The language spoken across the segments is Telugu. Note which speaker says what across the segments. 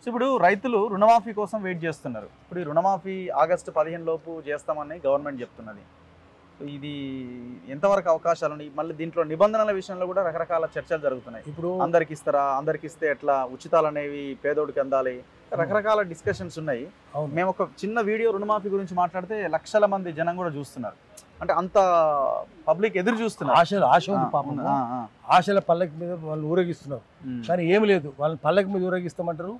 Speaker 1: సో ఇప్పుడు రైతులు రుణమాఫీ కోసం వెయిట్ చేస్తున్నారు. ఇప్పుడు ఈ రుణమాఫీ ఆగస్టు 15 లోపు చేస్తామని గవర్నమెంట్ చెప్తున్నది. ఇది ఎంతవరకు అవకాశాలు ఉన్నాయి? మళ్ళీ దీంట్లో నిబంధనల విషయంలో కూడా రకరకాల చర్చలు జరుగుతున్నాయి. ఇప్పుడు అందరికి ఇస్తారా, అందరికి ఇస్తే ఎట్లా, ఉచితాలు అనేవి పేదోడికి అందాలి, రకరకాల డిస్కషన్స్ ఉన్నాయి. మేము ఒక చిన్న వీడియో రుణమాఫీ గురించి మాట్లాడితే లక్షల మంది జనం కూడా చూస్తున్నారు. అంటే అంత పబ్లిక్ ఎదురు చూస్తున్నారు.
Speaker 2: ఆశ ఉంది పాపం. ఆశల పల్లకి మీద వాళ్ళు ఊరేగిస్తున్నారు. కానీ ఏమి లేదు, వాళ్ళని పల్లకి మీద ఊరేగిస్తామంటారు.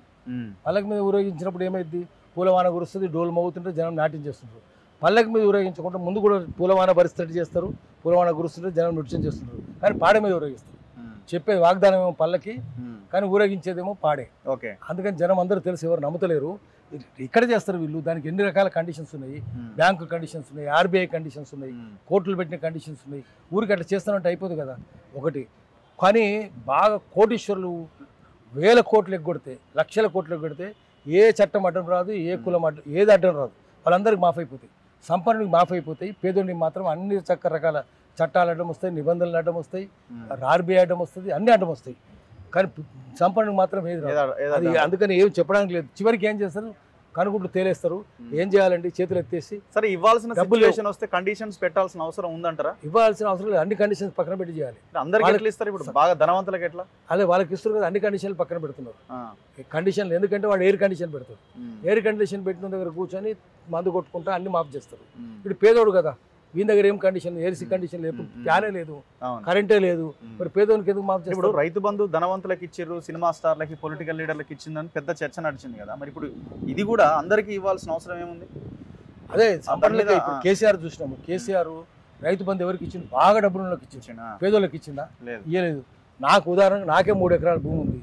Speaker 2: పల్లకి మీద ఊరేగించినప్పుడు ఏమైంది? పూలవాన కురుస్తుంది, డోలు మోగుతుంటే జనం నాట్యం చేస్తుంటారు. పల్లకి మీద ఊరేగించకుండా ముందు కూడా పూలవాన పరిస్థితి చేస్తారు, పూలవాన కురుస్తుంటే జనం నృత్యం చేస్తుంటారు. కానీ పాడే మీద ఊరేగిస్తారు. చెప్పేది వాగ్దానం ఏమో పల్లకి, కానీ ఊరేగించేదేమో పాడే.
Speaker 1: ఓకే.
Speaker 2: అందుకని జనం అందరూ తెలిసి ఎవరు నమ్ముతలేరు. ఇక్కడ చేస్తారు వీళ్ళు. దానికి ఎన్ని రకాల కండిషన్స్ ఉన్నాయి. బ్యాంకు కండిషన్స్ ఉన్నాయి, ఆర్బీఐ కండిషన్స్ ఉన్నాయి, కోర్టులు పెట్టిన కండిషన్స్ ఉన్నాయి. ఊరికి అట్లా చేస్తానంటే అయిపోదు కదా ఒకటి. కానీ బాగా కోటీశ్వరులు వేల కోట్లు ఎగ్గొడితే, లక్షల కోట్లు ఎగ్గొడితే ఏ చట్టం అడ్డం రాదు, ఏ కులం అడ్డం, ఏది అడ్డం రాదు. వాళ్ళందరికీ మాఫ్ అయిపోతాయి. సంపన్నుడికి మాఫ్ అయిపోతాయి. పేదోడికి మాత్రం అన్ని రకాల చట్టాలు అడ్డం వస్తాయి, నిబంధనలు అడ్డం వస్తాయి, ఆర్బీఐ అడ్డం వస్తుంది, అన్ని అడ్డం వస్తాయి. కానీ సంపన్నుడికి మాత్రం ఏది రాదు. అది అందుకని ఏం చెప్పడానికి లేదు. చివరికి ఏం చేస్తారు? కనుగుడ్లు తేలేస్తారు. ఏం చేయాలండి? చేతులు ఎత్తేసి.
Speaker 1: సరే, ఇవ్వాల్సిన సిట్యుయేషన్ వస్తే కండిషన్స్ పెట్టాల్సిన అవసరం ఉందంటారా?
Speaker 2: ఇవ్వాల్సిన అవసరం లేదు. అన్ని కండిషన్స్ పక్కన పెట్టి చేయాలి.
Speaker 1: అందరికీ ఎట్లా ఇస్తారు? ఇప్పుడు బాగా ధనవంతులకు ఎట్లా?
Speaker 2: అదే వాళ్ళకి ఇస్తారు కదా, అన్ని కండిషన్లు పక్కన పెడుతున్నారు. కండిషన్లు ఎందుకంటే వాడు ఎయిర్ కండిషన్ పెడతారు. ఎయిర్ కండిషన్ పెట్టిన దగ్గర కూర్చొని మందు కొట్టుకుంటా అన్ని మాఫ్ చేస్తారు. ఇప్పుడు పేదోడు కదా, వీని దగ్గర ఏం కండిషన్, ఏసీ కండిషన్ లేదు, ఫ్యానే లేదు, కరెంటే లేదు, మరి పేదోనికి ఎందుకు మాఫ్ చేస్తారు?
Speaker 1: ఇప్పుడు రైతు బంధు ధనవంతులకు ఇచ్చారు, సినిమా స్టార్లకి, పొలిటికల్ లీడర్లకు ఇచ్చిందని పెద్ద చర్చ నడిచింది కదా. మరి ఇప్పుడు ఇది కూడా అందరికీ ఇవ్వాల్సిన అవసరం ఏముంది?
Speaker 2: అదే సంపన్నులకి. ఇప్పుడు కేసీఆర్ చూసినాము. కేసీఆర్ రైతు బంధు ఎవరికి ఇచ్చింది? బాగా డబ్బులకు ఇచ్చింది. పేదోళ్ళకి ఇచ్చిందా? ఇయ్యలేదు. నాకు ఉదాహరణకు నాకే 3 ఎకరాల భూమి ఉంది.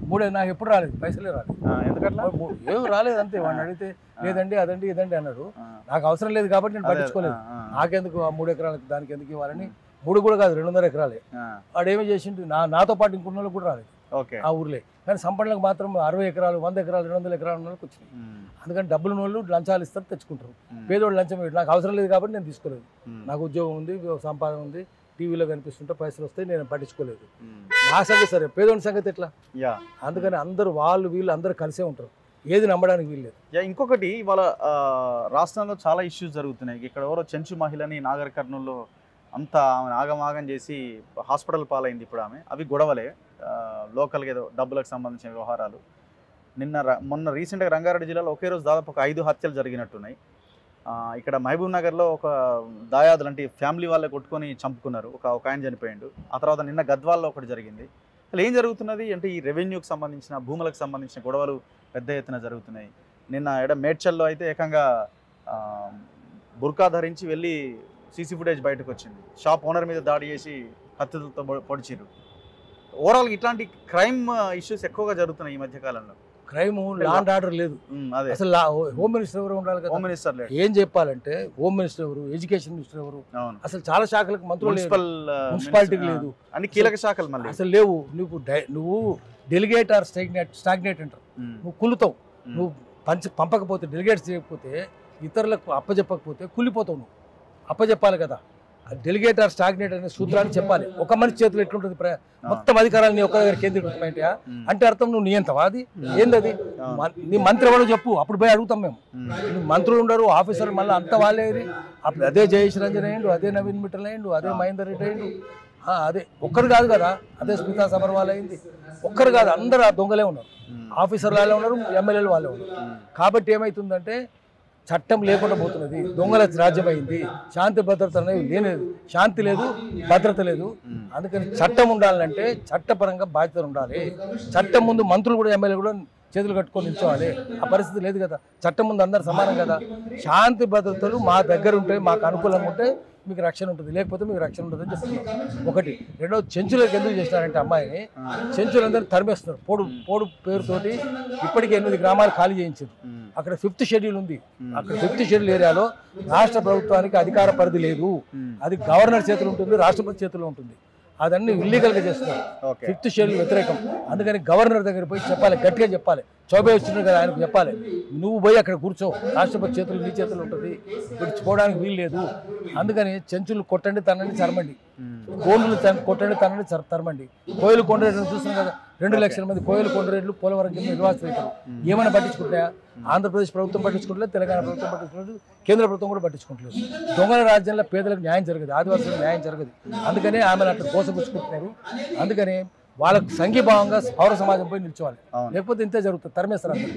Speaker 2: 3 నాకు ఎప్పుడు రాలేదు, పైసలే రాలేదు.
Speaker 1: ఎందుకంటే
Speaker 2: ఏం రాలేదు అంతే. వాడిని అడిగితే లేదండి, అదండి, ఇదండి అన్నాడు. నాకు అవసరం లేదు కాబట్టి నేను పట్టించుకోలేదు. నాకెందుకు ఆ 3 ఎకరాలకు, దానికి ఎందుకు ఇవ్వాలని. 3 కూడా కాదు, 2.5 ఎకరాలే. వాడు ఏమి చేసిండు? నాతో పాటు ఇంకొన్న వాళ్ళకి కూడా రాలేదు ఆ ఊర్లే. కానీ సంపన్నులకు మాత్రం 60 ఎకరాలు, 100 ఎకరాలు, 200 ఎకరాలు ఉన్న వాళ్ళకి వచ్చినాయి. అందుకని డబ్బులు వాళ్ళు లంచాలు ఇస్తారు, తెచ్చుకుంటారు. పేదోళ్ళు లంచం ఇవ్వడు. నాకు అవసరం లేదు కాబట్టి నేను తీసుకోలేదు. నాకు ఉద్యోగం ఉంది, సంపాదన ఉంది, టీవీలో కనిపిస్తుంటే పైసలు వస్తాయి, నేను పట్టించుకోలేదు. నా సంగతి సరే, పేదోడి సంగతి ఎట్లా? అందుకని అందరూ వాళ్ళు వీళ్ళు అందరూ కలిసే ఉంటారు. ఏది నమ్మడానికి వీల్లేదు.
Speaker 1: ఇంకొకటి, ఇవాళ రాష్ట్రంలో చాలా ఇష్యూస్ జరుగుతున్నాయి. ఇక్కడ ఎవరో చెంచు మహిళని నాగర్ కర్నూల్లో అంతా ఆమె ఆగమాగం చేసి హాస్పిటల్ పాలైంది. ఇప్పుడు ఆమె అవి గొడవలే, లోకల్గా ఏదో డబ్బులకు సంబంధించిన వ్యవహారాలు. మొన్న రీసెంట్గా రంగారెడ్డి జిల్లాలో ఒకే రోజు దాదాపు ఒక 5 హత్యలు జరిగినట్టున్నాయి. ఇక్కడ మహబూబ్ నగర్లో ఒక దాయాదులు అంటే ఫ్యామిలీ వాళ్ళే కొట్టుకొని చంపుకున్నారు. ఒక ఆయన చనిపోయిండు. ఆ తర్వాత నిన్న గద్వాల్లో ఒకటి జరిగింది. అసలు ఏం జరుగుతున్నది అంటే ఈ రెవెన్యూకి సంబంధించిన, భూములకు సంబంధించిన గొడవలు పెద్ద ఎత్తున జరుగుతున్నాయి. నిన్న మేడ్చల్లో అయితే ఏకంగా బుర్కా ధరించి వెళ్ళి సీసీ ఫుటేజ్ బయటకు వచ్చింది. షాప్ ఓనర్ మీద దాడి చేసి కత్తులతో పొడిచిరు. ఓవరాల్గా ఇట్లాంటి క్రైమ్ ఇష్యూస్ ఎక్కువగా జరుగుతున్నాయి ఈ మధ్య కాలంలో.
Speaker 2: క్రైమ్, లా అండ్ ఆర్డర్ లేదు. అసలు హోమ్ మినిస్టర్ ఎవరు ఉండాలి కదా?
Speaker 1: హోమ్ మినిస్టర్ లేదు.
Speaker 2: ఏం చెప్పాలంటే హోమ్ మినిస్టర్ ఎవరు, ఎడ్యుకేషన్ మినిస్టర్ ఎవరు, అసలు చాలా శాఖలకు మంత్రులు, మున్సిపాలిటీకి లేదు,
Speaker 1: అన్ని కీలక శాఖలు మళ్ళీ అసలు
Speaker 2: లేవు. నువ్వు డెలిగేట్ ఆర్ స్టాగ్నేట్ అంటారు. నువ్వు కులుతావు. నువ్వు పంపకపోతే, డెలిగేట్స్ చేయకపోతే, ఇతరులకు అప్పచెప్పకపోతే కుళ్ళిపోతావు. నువ్వు అప్పచెప్పాలి కదా. డెలిగేట్ ఆర్ స్టాగ్నేట్ అనే సూత్రాన్ని చెప్పాలి. ఒక మనిషి చేతిలో ఎట్లుంటుంది? మొత్తం అధికారాలు నీ ఒక్క దగ్గర కేంద్రీకృతమైంటాయా అంటే అర్థం నువ్వు నియంతవా? అది ఏందది? నీ మంత్రి ఎవరో చెప్పు, అప్పుడు పోయి అడుగుతాం మేము. మంత్రులు ఉండరు, ఆఫీసర్లు మళ్ళీ అంత వాళ్ళేది. అప్పుడు అదే జయేష్ రంజన్ అయ్యిండు, అదే నవీన్ మిట్టల్ అయ్యిండు, అదే మహేందర్ రెడ్డి అయ్యిండు. అదే ఒక్కరు కాదు కదా, అదే స్మితా సబర్వాల్ అయింది. ఒక్కరు కాదు, అందరూ ఆ దొంగలే ఉన్నారు. ఆఫీసర్లు వాళ్ళే ఉన్నారు, ఎమ్మెల్యేలు వాళ్ళే ఉన్నారు. కాబట్టి ఏమవుతుందంటే చట్టం లేకుండా పోతున్నది, దొంగల రాజ్యం అయింది. శాంతి భద్రత అనేవి లేదు, శాంతి లేదు, భద్రత లేదు. అందుకని చట్టం ఉండాలంటే చట్టపరంగా బాధ్యత ఉండాలి. చట్టం ముందు మంత్రులు కూడా, ఎమ్మెల్యేలు కూడా చేతులు కట్టుకొని నిల్చోవాలి. ఆ పరిస్థితి లేదు కదా. చట్టం ముందు అందరు సమానం కదా. శాంతి భద్రతలు మా దగ్గర ఉంటాయి, మాకు అనుకూలంగా ఉంటే మీకు రక్షణ ఉంటుంది, లేకపోతే మీకు రక్షణ ఉంటుందని చెప్తున్నాం. ఒకటి. రెండోది, చెంచులకు ఎందుకు చేసినారంటే అమ్మాయిని చెంచులందరూ తరిమేస్తున్నారు. పోడు పేరుతోటి ఇప్పటికే 8 గ్రామాలు ఖాళీ చేయించారు. అక్కడ 5th షెడ్యూల్ ఉంది. అక్కడ 5th షెడ్యూల్ ఏరియాలో రాష్ట్ర ప్రభుత్వానికి అధికార పరిధి లేదు. అది గవర్నర్ చేతులు ఉంటుంది, రాష్ట్రపతి చేతిలో ఉంటుంది. అదన్నీ ఇల్లీగల్గా చేస్తున్నారు. 5th షెడ్యూల్ వ్యతిరేకం. అందుకని గవర్నర్ దగ్గర పోయి చెప్పాలి, గట్టిగా చెప్పాలి. చౌబే వచ్చినాడు కదా, ఆయనకు చెప్పాలి నువ్వు పోయి అక్కడ కూర్చో, రాష్ట్రపతి చేతులు నీ చేతులు ఉంటుంది, విడిచిపోవడానికి వీలు లేదు. అందుకని చెంచులు కొట్టండి తనండి చరమండి, కోళ్ళు కొట్టండి తనండి తరమండి. కోయిలు కొండరేట్లు చూస్తున్నాం కదా, 2 లక్షల మంది కోయిలు కొండరేట్లు పోలవరం కింద నిర్వాసితులు అవుతారు. ఏమైనా పట్టించుకుంటాయా? ఆంధ్రప్రదేశ్ ప్రభుత్వం పట్టించుకుంటలేదు, తెలంగాణ ప్రభుత్వం పట్టించుకోలేదు, కేంద్ర ప్రభుత్వం కూడా పట్టించుకుంటలేదు. దొంగల రాజ్యంలో పేదలకు న్యాయం జరగదు, ఆదివాసులకు న్యాయం జరగదు. అందుకనే ఆమెను అట్లా కోసపుచ్చుకుంటున్నారు. అందుకని వాళ్ళకు సంఘీభావంగా పౌర సమాజం పోయి నిల్చోవాలి, లేకపోతే ఇంతే జరుగుతుంది, తరిమేస్తారు అందరూ.